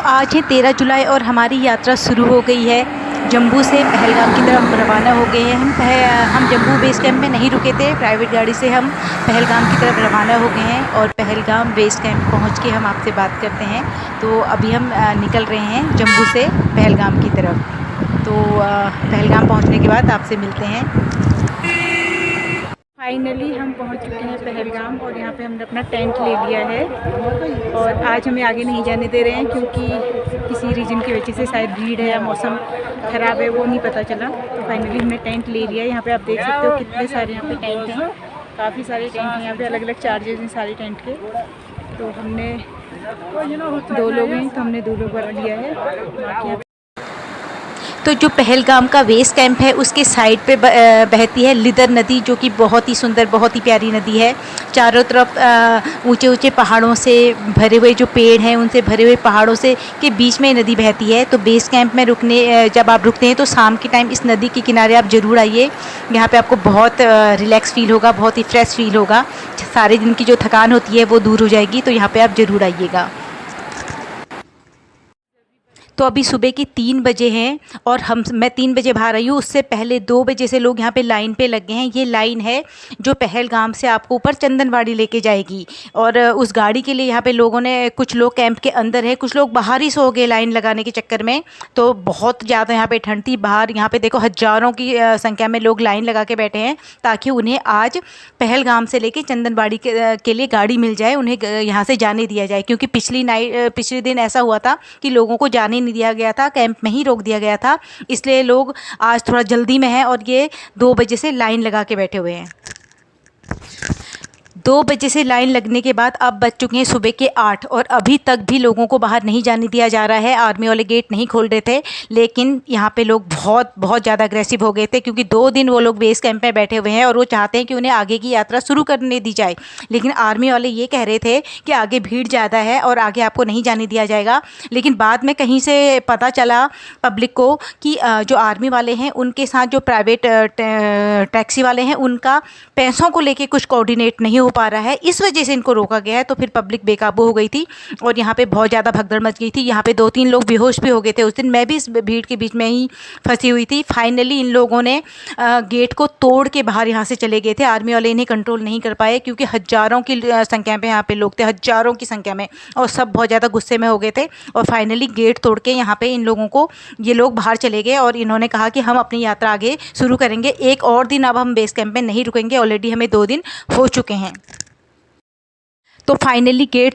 आज है 13 जुलाई और हमारी यात्रा शुरू हो गई है। जम्मू से पहलगाम की तरफ रवाना हो गए हैं। हम जम्मू बेस कैंप में नहीं रुके थे, प्राइवेट गाड़ी से हम पहलगाम की तरफ रवाना हो गए हैं और पहलगाम बेस कैंप पहुंच के हम आपसे बात करते हैं। तो अभी हम निकल रहे हैं जम्मू से पहलगाम की तरफ। तो पहलगाम पहुंचने के बाद आपसे मिलते हैं। फाइनली हम पहुंच चुके हैं पहलगाम और यहाँ पे हमने अपना टेंट ले लिया है और आज हमें आगे नहीं जाने दे रहे हैं क्योंकि किसी रीजन की वजह से शायद भीड़ है या मौसम ख़राब है, वो नहीं पता चला। तो फाइनली हमने टेंट ले लिया है। यहाँ पे आप देख सकते हो कितने सारे यहाँ पे टेंट हैं, काफ़ी सारे टेंट हैं। यहाँ पे अलग अलग चार्जेस हैं सारे टेंट के। तो हमने 2 लोग हैं तो हमने 2 लोग लिया है। बाकी तो जो पहलगाम का बेस कैंप है उसके साइड पे बहती है लिदर नदी, जो कि बहुत ही सुंदर, बहुत ही प्यारी नदी है। चारों तरफ ऊंचे ऊंचे पहाड़ों से भरे हुए जो पेड़ हैं, उनसे भरे हुए पहाड़ों से के बीच में नदी बहती है। तो बेस कैंप में जब आप रुकते हैं तो शाम के टाइम इस नदी के किनारे आप ज़रूर आइए। यहाँ पे आपको बहुत रिलैक्स फील होगा, बहुत ही फ्रेश फील होगा। सारे दिन की जो थकान होती है वो दूर हो जाएगी। तो यहाँ पर आप ज़रूर आइएगा। तो अभी सुबह के 3 बजे हैं और मैं 3 बजे बाहर आई हूँ। उससे पहले 2 बजे से लोग यहाँ पे लाइन पे लग गए हैं। ये लाइन है जो पहलगाम से आपको ऊपर चंदनवाड़ी लेके जाएगी और उस गाड़ी के लिए यहाँ पे लोगों ने, कुछ लोग कैंप के अंदर है, कुछ लोग बाहर ही सो गए लाइन लगाने के चक्कर में। तो बहुत ज़्यादा यहाँ पे ठंड थी बाहर। यहाँ पे देखो हज़ारों की संख्या में लोग लाइन लगा के बैठे हैं ताकि उन्हें आज पहलगाम से लेके चंदनवाड़ी के लिए गाड़ी मिल जाए, उन्हें यहाँ से जाने दिया जाए। क्योंकि पिछले दिन ऐसा हुआ था कि लोगों को जाने नहीं दिया गया था, कैंप में ही रोक दिया गया था। इसलिए लोग आज थोड़ा जल्दी में हैं और ये 2 बजे से लाइन लगा के बैठे हुए हैं। 2 बजे से लाइन लगने के बाद अब बज चुके हैं सुबह के 8 और अभी तक भी लोगों को बाहर नहीं जाने दिया जा रहा है। आर्मी वाले गेट नहीं खोल रहे थे, लेकिन यहाँ पे लोग बहुत ज़्यादा अग्रेसिव हो गए थे क्योंकि 2 दिन वो लोग बेस कैंप में बैठे हुए हैं और वो चाहते हैं कि उन्हें आगे की यात्रा शुरू करने दी जाए। लेकिन आर्मी वाले ये कह रहे थे कि आगे भीड़ ज़्यादा है और आगे आपको नहीं जाने दिया जाएगा। लेकिन बाद में कहीं से पता चला पब्लिक को कि जो आर्मी वाले हैं उनके साथ जो प्राइवेट टैक्सी वाले हैं उनका पैसों को लेके कुछ कोऑर्डिनेट नहीं हो पा रहा है, इस वजह से इनको रोका गया है। तो फिर पब्लिक बेकाबू हो गई थी और यहाँ पे बहुत ज़्यादा भगदड़ मच गई थी। यहाँ पे 2-3 लोग बेहोश भी हो गए थे उस दिन। मैं भी इस भीड़ के बीच में ही फंसी हुई थी। फाइनली इन लोगों ने गेट को तोड़ के बाहर यहाँ से चले गए थे। आर्मी वाले इन्हें कंट्रोल नहीं कर पाए क्योंकि हज़ारों की संख्या में यहाँ पे लोग थे, हज़ारों की संख्या में, और सब बहुत ज़्यादा गुस्से में हो गए थे। और फाइनली गेट तोड़ के यहाँ पे इन लोगों को, ये लोग बाहर चले गए और इन्होंने कहा कि हम अपनी यात्रा आगे शुरू करेंगे। एक और दिन अब हम बेस कैंप में नहीं रुकेंगे, ऑलरेडी हमें 2 दिन हो चुके हैं। तो फाइनली गेट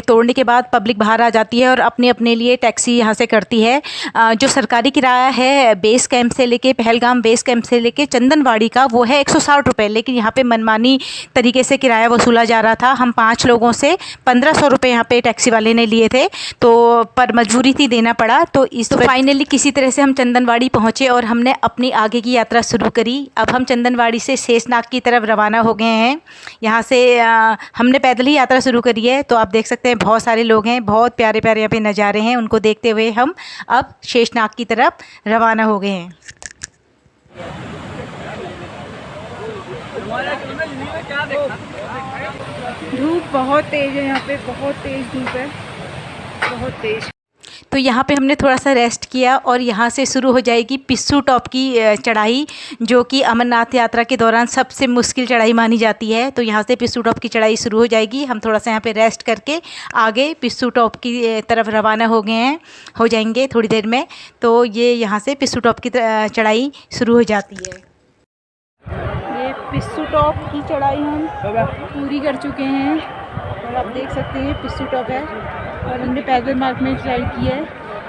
तोड़ने के बाद पब्लिक बाहर आ जाती है और अपने लिए टैक्सी यहाँ से करती है। जो सरकारी किराया है बेस कैंप से लेके, पहलगाम बेस कैंप से लेके चंदनवाड़ी का, वो है 160 रुपये। लेकिन यहाँ पे मनमानी तरीके से किराया वसूला जा रहा था। हम 5 लोगों से 1500 रुपये यहाँ पे टैक्सी वाले ने लिए थे, तो पर मजबूरी थी, देना पड़ा। तो फाइनली किसी तरह से हम चंदनवाड़ी पहुँचे और हमने अपनी आगे की यात्रा शुरू करी। अब हम चंदनवाड़ी से शेषनाग की तरफ रवाना हो गए हैं। यहाँ से हमने पैदल ही यात्रा शुरू करी है। तो आप देख सकते हैं बहुत सारे लोग हैं, बहुत प्यारे प्यारे यहाँ पे नज़ारे हैं। उनको देखते हुए हम अब शेषनाग की तरफ रवाना हो गए हैं। धूप बहुत तेज़ है, यहाँ पे बहुत तेज़ धूप है, बहुत तेज़। तो यहाँ पे हमने थोड़ा सा रेस्ट किया और यहाँ से शुरू हो जाएगी पिस्सू टॉप की चढ़ाई, जो कि अमरनाथ यात्रा के दौरान सबसे मुश्किल चढ़ाई मानी जाती है। तो यहाँ से पिस्सू टॉप की चढ़ाई शुरू हो जाएगी। हम थोड़ा सा यहाँ पे रेस्ट करके आगे पिस्सू टॉप की तरफ रवाना हो जाएंगे थोड़ी देर में। तो ये यहाँ से पिस्सू टॉप की चढ़ाई शुरू हो जाती है। ये पिस्सू टॉप की चढ़ाई हम पूरी कर चुके हैं और आप देख सकते हैं पिस्सू टॉप है और हमने पैदल मार्ग में चढ़ाई की है।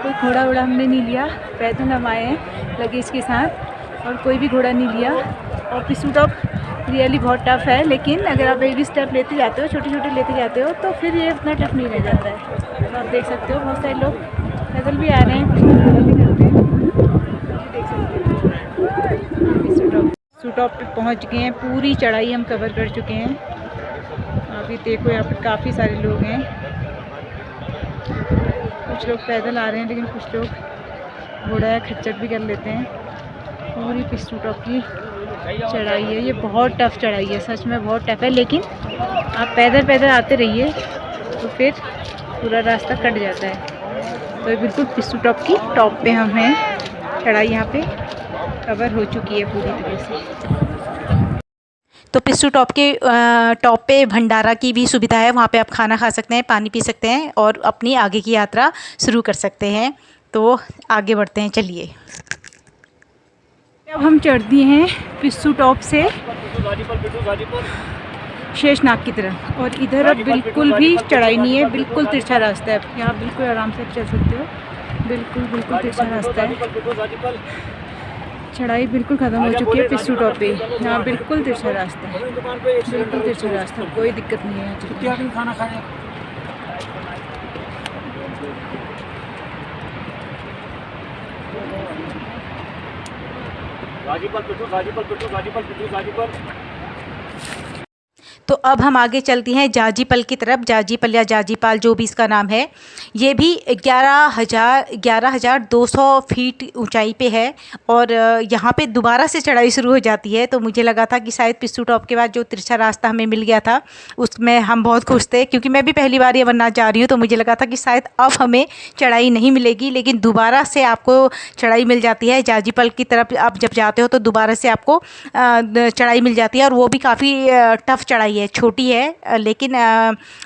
कोई घोड़ा वोड़ा हमने नहीं लिया, पैदल हम आए हैं लगेज के साथ और कोई भी घोड़ा नहीं लिया। और पिस्सू टॉप रियली बहुत टफ़ है, लेकिन अगर आप बेबी स्टेप लेते जाते हो, छोटे छोटे लेते जाते हो, तो फिर ये उतना टफ नहीं रह जाता है। तो आप देख सकते हो बहुत सारे लोग पैदल भी आ रहे हैं, कुछ लोग पैदल भी करते हैं। देख सकते हैं पिस्सू टॉप पे पहुँच गए हैं। पूरी चढ़ाई हम कवर कर चुके हैं। अभी देखो यहाँ पर काफ़ी सारे लोग हैं, कुछ लोग पैदल आ रहे हैं, लेकिन कुछ लोग घोड़ा या खच्चर भी कर लेते हैं। पूरी पिस्सू टॉप की चढ़ाई है, ये बहुत टफ़ चढ़ाई है, सच में बहुत टफ़ है। लेकिन आप पैदल आते रहिए तो फिर पूरा रास्ता कट जाता है। तो बिल्कुल पिस्सू टॉप की टॉप पे हम हैं। चढ़ाई यहाँ पे कवर हो चुकी है पूरी तरह से। तो पिस्सू टॉप के टॉप पे भंडारा की भी सुविधा है। वहाँ पे आप खाना खा सकते हैं, पानी पी सकते हैं और अपनी आगे की यात्रा शुरू कर सकते हैं। तो आगे बढ़ते हैं, चलिए। अब हम चढ़ दिए हैं पिस्सू टॉप से शेषनाग की तरफ, और इधर अब बिल्कुल भी चढ़ाई नहीं है, बिल्कुल तिरछा रास्ता है। यहाँ बिल्कुल आराम से चल सकते हो, बिल्कुल तिरछा रास्ता है। चढ़ाई बिल्कुल ख़त्म हो चुकी है पिस्सू टॉप पे। यहाँ बिल्कुल तिरछा रास्ता है, बिल्कुल तिरछा रास्ता, कोई दिक्कत नहीं है। खाना खाया तो अब हम आगे चलती हैं जाजीपल की तरफ। जाजीपल या जाजीपाल जो भी इसका नाम है, ये भी 11,200 फीट ऊंचाई पे है। और यहाँ पे दोबारा से चढ़ाई शुरू हो जाती है। तो मुझे लगा था कि शायद पिस्सू टॉप के बाद जो तिरछा रास्ता हमें मिल गया था उसमें हम बहुत खुश थे, क्योंकि मैं भी पहली बार अमरनाथ जा रही हूँ। तो मुझे लगा था कि शायद अब हमें चढ़ाई नहीं मिलेगी, लेकिन दोबारा से आपको चढ़ाई मिल जाती है। जाजीपल की तरफ आप जब जाते हो तो दोबारा से आपको चढ़ाई मिल जाती है, और वो भी काफ़ी टफ़ चढ़ाई है। छोटी है लेकिन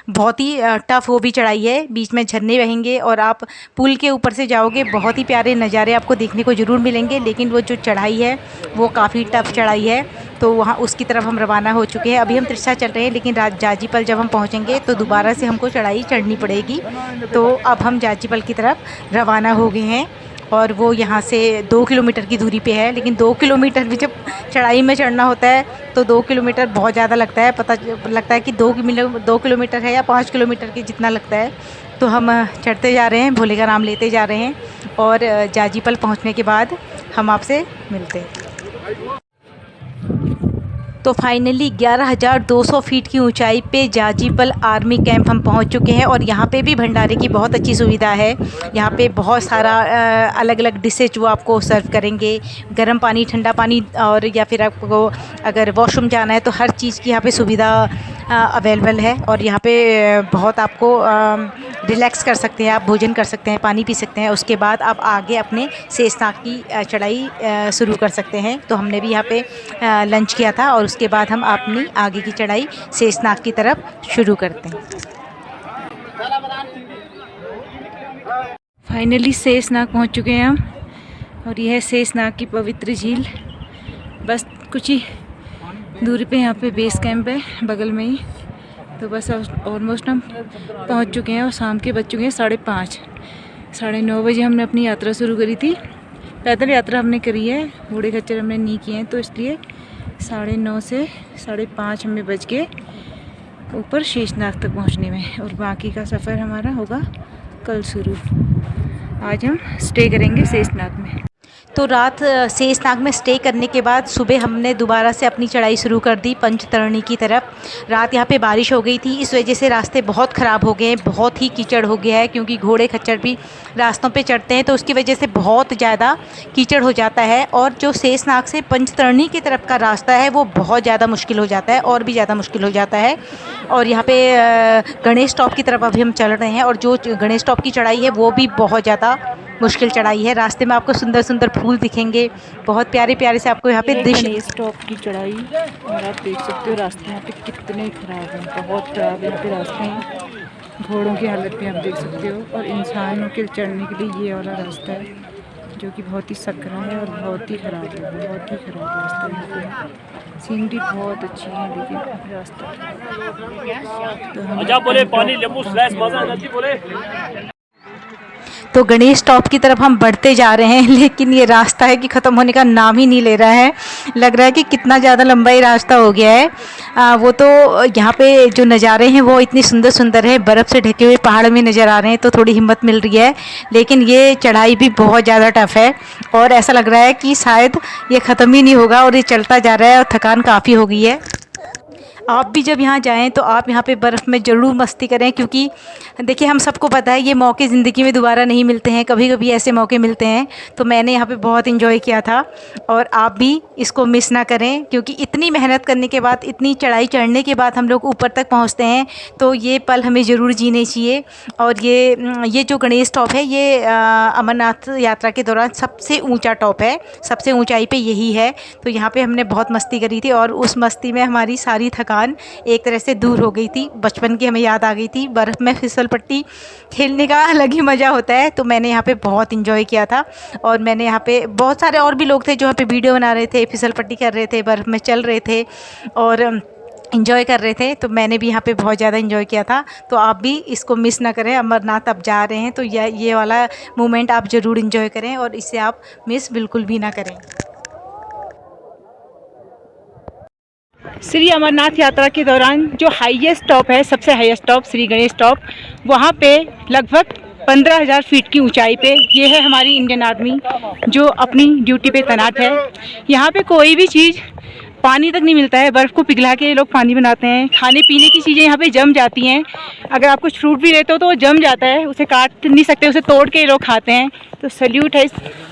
बहुत ही टफ़ वो भी चढ़ाई है। बीच में झरने बहेंगे और आप पुल के ऊपर से जाओगे। बहुत ही प्यारे नज़ारे आपको देखने को ज़रूर मिलेंगे, लेकिन वो जो चढ़ाई है वो काफ़ी टफ़ चढ़ाई है। तो वहाँ उसकी तरफ हम रवाना हो चुके हैं। अभी हम तिरछा चल रहे हैं, लेकिन जाजीपल जब हम पहुँचेंगे तो दोबारा से हमको चढ़ाई चढ़नी पड़ेगी। तो अब हम जाजीपल की तरफ रवाना हो गए हैं, और वो यहाँ से 2 किलोमीटर की दूरी पे है। लेकिन 2 किलोमीटर भी जब चढ़ाई में चढ़ना होता है तो 2 किलोमीटर बहुत ज़्यादा लगता है। पता लगता है कि 2 किलोमीटर है या 5 किलोमीटर के जितना लगता है। तो हम चढ़ते जा रहे हैं, भोले का नाम लेते जा रहे हैं, और जाजीपल पहुँचने के बाद हम आपसे मिलते हैं। तो फाइनली 11,200 फीट की ऊंचाई पे जाजीपल आर्मी कैंप हम पहुंच चुके हैं, और यहाँ पे भी भंडारे की बहुत अच्छी सुविधा है। यहाँ पे बहुत सारा अलग अलग डिशेज वो आपको सर्व करेंगे, गर्म पानी, ठंडा पानी, और या फिर आपको अगर वॉशरूम जाना है तो हर चीज़ की यहाँ पे सुविधा अवेलेबल है। और यहाँ पे बहुत आपको रिलैक्स कर सकते हैं, आप भोजन कर सकते हैं, पानी पी सकते हैं। उसके बाद आप आगे अपने शेषनाग की चढ़ाई शुरू कर सकते हैं। तो हमने भी यहाँ पे लंच किया था, और उसके बाद हम अपनी आगे की चढ़ाई शेषनाग की तरफ शुरू करते हैं। फाइनली शेषनाग पहुँच चुके हैं हम, और यह है शेषनाग की पवित्र झील। बस कुछ ही दूरी पे यहाँ पे बेस कैंप है बगल में ही। तो बस ऑलमोस्ट हम पहुँच चुके हैं, और शाम के बज चुके हैं 5:30। 9:30 बजे हमने अपनी यात्रा शुरू करी थी। पैदल यात्रा हमने करी है, घोड़े खच्चर हमने नहीं किए हैं, तो इसलिए 9:30 से 5:30 हमें बज के ऊपर शेषनाग तक पहुंचने में, और बाकी का सफ़र हमारा होगा कल शुरू। आज हम स्टे करेंगे शेषनाग में। तो रात शेषनाग में स्टे करने के बाद सुबह हमने दोबारा से अपनी चढ़ाई शुरू कर दी पंचतरणी की तरफ। रात यहाँ पे बारिश हो गई थी, इस वजह से रास्ते बहुत ख़राब हो गए हैं, बहुत ही कीचड़ हो गया है, क्योंकि घोड़े खच्चर भी रास्तों पे चढ़ते हैं, तो उसकी वजह से बहुत ज़्यादा कीचड़ हो जाता है। और जो शेषनाग से पंचतरणी की तरफ का रास्ता है वो बहुत ज़्यादा मुश्किल हो जाता है, और भी ज़्यादा मुश्किल हो जाता है। और यहाँ पे गणेश टॉप की तरफ अभी हम चल रहे हैं, और जो गणेश टॉप की चढ़ाई है वो भी बहुत ज़्यादा मुश्किल चढ़ाई है। रास्ते में आपको सुंदर सुंदर फूल दिखेंगे, बहुत प्यारे प्यारे से आपको यहाँ पे गणेश टॉप की चढ़ाई, और आप देख सकते हो रास्ते यहाँ पे कितने ख़राब हैं, बहुत ख़राब यहाँ पे रास्ते हैं। घोड़ों की हालत भी आप देख सकते हो, और इंसानों के चढ़ने के लिए ये वाला रास्ता है जो कि बहुत ही सकरा है और बहुत ही ख़राब है, बहुत ही ख़राब रास्ता है। यहाँ पे सीनरी बहुत अच्छी है, लेकिन रास्ता तो गणेश टॉप की तरफ हम बढ़ते जा रहे हैं, लेकिन ये रास्ता है कि ख़त्म होने का नाम ही नहीं ले रहा है। लग रहा है कि कितना ज़्यादा लंबा ये रास्ता हो गया है। वो तो यहाँ पे जो नज़ारे हैं वो इतनी सुंदर सुंदर है, बर्फ़ से ढके हुए पहाड़ में नज़र आ रहे हैं, तो थोड़ी हिम्मत मिल रही है। लेकिन ये चढ़ाई भी बहुत ज़्यादा टफ़ है, और ऐसा लग रहा है कि शायद ये ख़त्म ही नहीं होगा, और ये चलता जा रहा है, और थकान काफ़ी हो गई है। आप भी जब यहाँ जाएँ तो आप यहाँ पे बर्फ़ में ज़रूर मस्ती करें, क्योंकि देखिए हम सबको पता है ये मौके ज़िंदगी में दोबारा नहीं मिलते हैं, कभी-कभी ऐसे मौके मिलते हैं। तो मैंने यहाँ पे बहुत एंजॉय किया था और आप भी इसको मिस ना करें, क्योंकि इतनी मेहनत करने के बाद, इतनी चढ़ाई चढ़ने के बाद हम लोग ऊपर तक पहुँचते हैं, तो ये पल हमें ज़रूर जीने चाहिए। और ये जो गणेश टॉप है ये अमरनाथ यात्रा के दौरान सबसे ऊँचा टॉप है, सबसे ऊँचाई पे यही है। तो यहाँ पे हमने बहुत मस्ती करी थी और उस मस्ती में हमारी सारी थकान एक तरह से दूर हो गई थी। बचपन की हमें याद आ गई थी। बर्फ़ में फिसल पट्टी खेलने का अलग ही मज़ा होता है। तो मैंने यहाँ पे बहुत एंजॉय किया था और मैंने यहाँ पे बहुत सारे और भी लोग थे जो यहाँ पे वीडियो बना रहे थे, फिसल पट्टी कर रहे थे, बर्फ़ में चल रहे थे और एंजॉय कर रहे थे। तो मैंने भी यहाँ पे बहुत ज़्यादा एंजॉय किया था। तो आप भी इसको मिस ना करें। अमरनाथ आप जा रहे हैं तो ये वाला मोमेंट आप ज़रूर एंजॉय करें और इसे आप मिस बिल्कुल भी ना करें। श्री अमरनाथ यात्रा के दौरान जो हाईएस्ट टॉप है, सबसे highest top Shri Ganesh top, वहाँ पे लगभग 15,000 फीट की ऊंचाई पे ये है हमारी इंडियन आर्मी जो अपनी ड्यूटी पे तैनात है। यहाँ पे कोई भी चीज़, पानी तक नहीं मिलता है, बर्फ़ को पिघला के ये लोग पानी बनाते हैं। खाने पीने की चीज़ें यहाँ पे जम जाती हैं। अगर आप कुछ फ्रूट भी लेते हो तो वो जम जाता है, उसे काट नहीं सकते, उसे तोड़ के ये लोग खाते हैं। तो सल्यूट है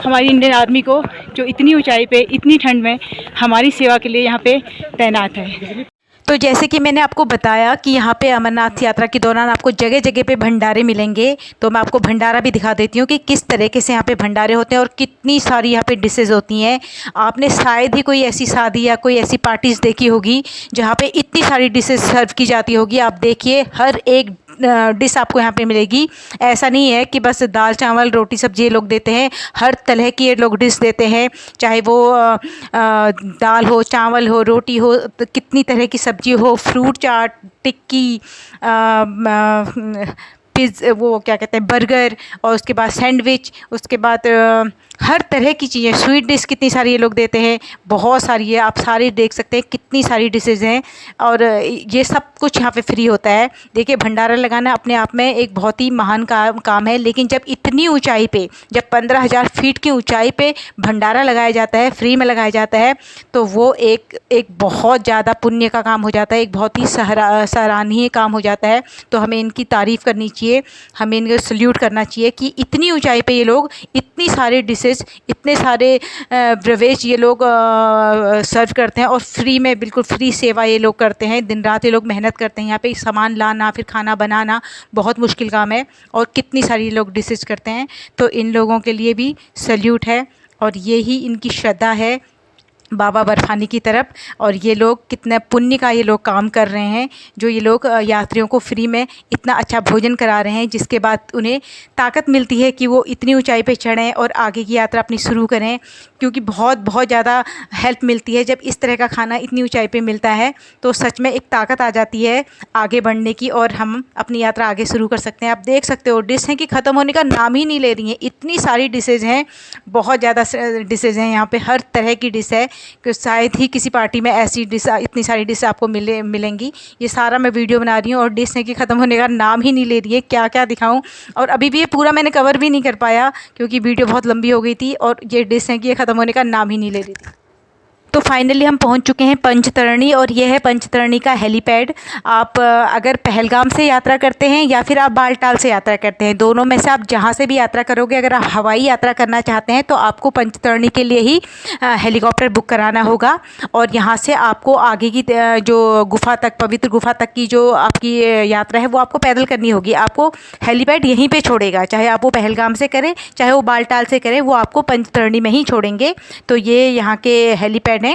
हमारी इंडियन आर्मी को जो इतनी ऊंचाई पे, इतनी ठंड में हमारी सेवा के लिए यहाँ पे तैनात है। तो जैसे कि मैंने आपको बताया कि यहाँ पे अमरनाथ यात्रा के दौरान आपको जगह जगह पे भंडारे मिलेंगे। तो मैं आपको भंडारा भी दिखा देती हूँ कि किस तरीके से यहाँ पे भंडारे होते हैं और कितनी सारी यहाँ पे डिशेज़ होती हैं। आपने शायद ही कोई ऐसी शादी या कोई ऐसी पार्टीज़ देखी होगी जहाँ पे इतनी सारी डिशेज़ सर्व की जाती होगी। आप देखिए हर एक डिश आपको यहाँ पे मिलेगी। ऐसा नहीं है कि बस दाल चावल रोटी सब्जी ये लोग देते हैं, हर तरह की ये लोग डिश देते हैं। चाहे वो दाल हो, चावल हो, रोटी हो, तो कितनी तरह की सब्जी हो, फ्रूट चाट, टिक्की, वो क्या कहते हैं, बर्गर, और उसके बाद सैंडविच, उसके बाद हर तरह की चीज़ें, स्वीट डिश कितनी सारी ये लोग देते हैं, बहुत सारी है। आप सारी देख सकते हैं कितनी सारी डिशेज़ हैं और ये सब कुछ यहाँ पे फ्री होता है। देखिए भंडारा लगाना अपने आप में एक बहुत ही महान काम है, लेकिन जब इतनी ऊंचाई पे, जब 15,000 फीट की ऊंचाई पे भंडारा लगाया जाता है, फ्री में लगाया जाता है, तो वो एक बहुत ज़्यादा पुण्य का काम हो जाता है, एक बहुत ही सराहनीय काम हो जाता है। तो हमें इनकी तारीफ़ करनी चाहिए, हमें इनको सल्यूट करना चाहिए कि इतनी ऊंचाई पे ये लोग इतनी सारी डिशेज़, इतने सारे ब्रवेज ये लोग सर्व करते हैं और फ्री में, बिल्कुल फ्री सेवा ये लोग करते हैं। दिन रात ये लोग मेहनत करते हैं। यहाँ पे सामान लाना, फिर खाना बनाना बहुत मुश्किल काम है और कितनी सारी ये लोग डिशेज़ करते हैं। तो इन लोगों के लिए भी सल्यूट है और ये ही इनकी श्रद्धा है बाबा बर्फानी की तरफ। और ये लोग कितने पुण्य का ये लोग काम कर रहे हैं, जो ये लोग यात्रियों को फ्री में इतना अच्छा भोजन करा रहे हैं, जिसके बाद उन्हें ताकत मिलती है कि वो इतनी ऊंचाई पे चढ़ें और आगे की यात्रा अपनी शुरू करें। क्योंकि बहुत ज़्यादा हेल्प मिलती है जब इस तरह का खाना इतनी ऊंचाई पे मिलता है, तो सच में एक ताकत आ जाती है आगे बढ़ने की और हम अपनी यात्रा आगे शुरू कर सकते हैं। आप देख सकते हो डिश हैं कि ख़त्म होने का नाम ही नहीं ले रही हैं, इतनी सारी डिशेज़ हैं, बहुत ज़्यादा डिशेज़ हैं यहाँ पे, हर तरह की डिश है कि शायद ही किसी पार्टी में ऐसी डिश, इतनी सारी डिश आपको मिलेंगी। ये सारा मैं वीडियो बना रही हूँ और डिश है कि ख़त्म होने का नाम ही नहीं ले रही है, क्या क्या दिखाऊँ। और अभी भी ये पूरा मैंने कवर भी नहीं कर पाया क्योंकि वीडियो बहुत लंबी हो गई थी और ये डिश है कि ये ख़त्म होने का नाम ही नहीं ले रही थी। तो फाइनली हम पहुंच चुके हैं पंचतरणी और यह है पंचतरणी का हेलीपैड। आप अगर पहलगाम से यात्रा करते हैं या फिर आप बालटाल से यात्रा करते हैं, दोनों में से आप जहां से भी यात्रा करोगे, अगर आप हवाई यात्रा करना चाहते हैं तो आपको पंचतरणी के लिए ही हेलीकॉप्टर बुक कराना होगा। और यहां से आपको आगे की जो गुफा तक, पवित्र गुफा तक की जो आपकी यात्रा है वो आपको पैदल करनी होगी। आपको हेलीपैड यहीं पर छोड़ेगा, चाहे आप वो पहलगाम से करें चाहे वो बालटाल से करें, वो आपको पंचतरणी में ही छोड़ेंगे। तो ये यहाँ के हेलीपैड हैं।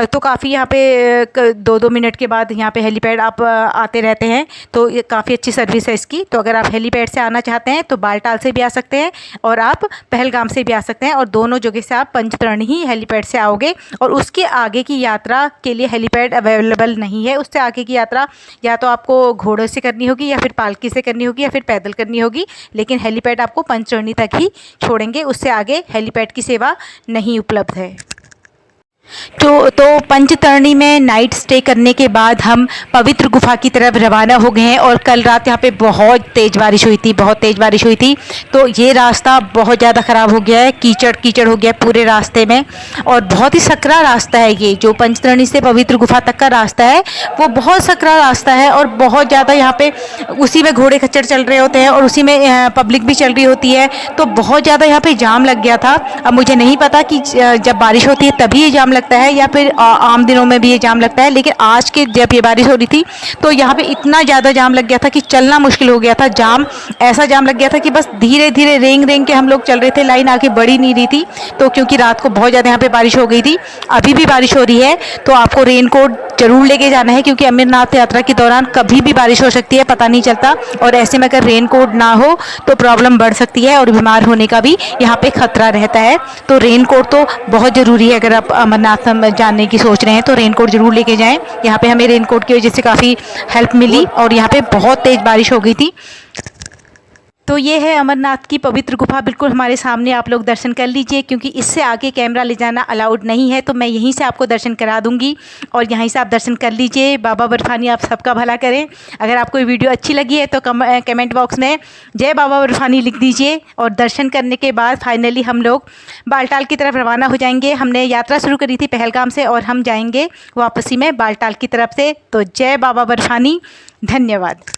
तो काफ़ी यहाँ पे 2-2 मिनट के बाद यहाँ पे हेलीपैड आप आते रहते हैं, तो ये काफ़ी अच्छी सर्विस है इसकी। तो अगर आप हेलीपैड से आना चाहते हैं तो बालटाल से भी आ सकते हैं और आप पहलगाम से भी आ सकते हैं, और दोनों जगह से आप पंचतरणी ही हेलीपैड से आओगे। और उसके आगे की यात्रा के लिए हेलीपैड अवेलेबल नहीं है। उससे आगे की यात्रा या तो आपको घोड़े से करनी होगी या फिर पालकी से करनी होगी या फिर पैदल करनी होगी, लेकिन हेलीपैड आपको पंचतरणी तक ही छोड़ेंगे, उससे आगे हेलीपैड की सेवा नहीं उपलब्ध है। तो पंचतरणी में नाइट स्टे करने के बाद हम पवित्र गुफा की तरफ रवाना हो गए हैं और कल रात यहाँ पे बहुत तेज़ बारिश हुई थी। तो ये रास्ता बहुत ज़्यादा ख़राब हो गया है, कीचड़ कीचड़ हो गया है पूरे रास्ते में और बहुत ही सकरा रास्ता है। ये जो पंचतरणी से पवित्र गुफा तक का रास्ता है वो बहुत सकरा रास्ता है और बहुत ज़्यादा यहाँ पे उसी में घोड़े खच्चर चल रहे होते हैं और उसी में पब्लिक भी चल रही होती है। तो बहुत ज़्यादा यहाँ पे जाम लग गया था। अब मुझे नहीं पता कि जब बारिश होती है तभी ये जाम लगता है या फिर आम दिनों में भी ये जाम लगता है, लेकिन आज के जब ये बारिश हो रही थी तो यहाँ पे इतना ज़्यादा जाम लग गया था कि चलना मुश्किल हो गया था। ऐसा जाम लग गया था कि बस धीरे धीरे रेंग रेंग के हम लोग चल रहे थे, लाइन आगे बढ़ ही नहीं रही थी। तो क्योंकि रात को बहुत ज़्यादा यहाँ पे बारिश हो गई थी, अभी भी बारिश हो रही है, तो आपको रेन कोट जरूर लेके जाना है क्योंकि अमरनाथ यात्रा के दौरान कभी भी बारिश हो सकती है, पता नहीं चलता। और ऐसे में अगर रेन कोट ना हो तो प्रॉब्लम बढ़ सकती है और बीमार होने का भी यहाँ पे खतरा रहता है। तो रेन कोट तो बहुत ज़रूरी है। अगर आप अमरनाथ जाने की सोच रहे हैं तो रेन कोट जरूर लेके जाएं। यहाँ पे हमें रेन कोट की वजह से काफ़ी हेल्प मिली और यहाँ पे बहुत तेज़ बारिश हो गई थी। तो ये है अमरनाथ की पवित्र गुफा, बिल्कुल हमारे सामने। आप लोग दर्शन कर लीजिए क्योंकि इससे आगे कैमरा ले जाना अलाउड नहीं है, तो मैं यहीं से आपको दर्शन करा दूंगी और यहीं से आप दर्शन कर लीजिए। बाबा बर्फानी आप सबका भला करें। अगर आपको ये वीडियो अच्छी लगी है तो कमेंट बॉक्स में जय बाबा बर्फानी लिख दीजिए। और दर्शन करने के बाद फाइनली हम लोग बालटाल की तरफ रवाना हो जाएंगे। हमने यात्रा शुरू करी थी पहलगाम से और हम जाएंगे वापसी में बालटाल की तरफ से। तो जय बाबा बर्फानी, धन्यवाद।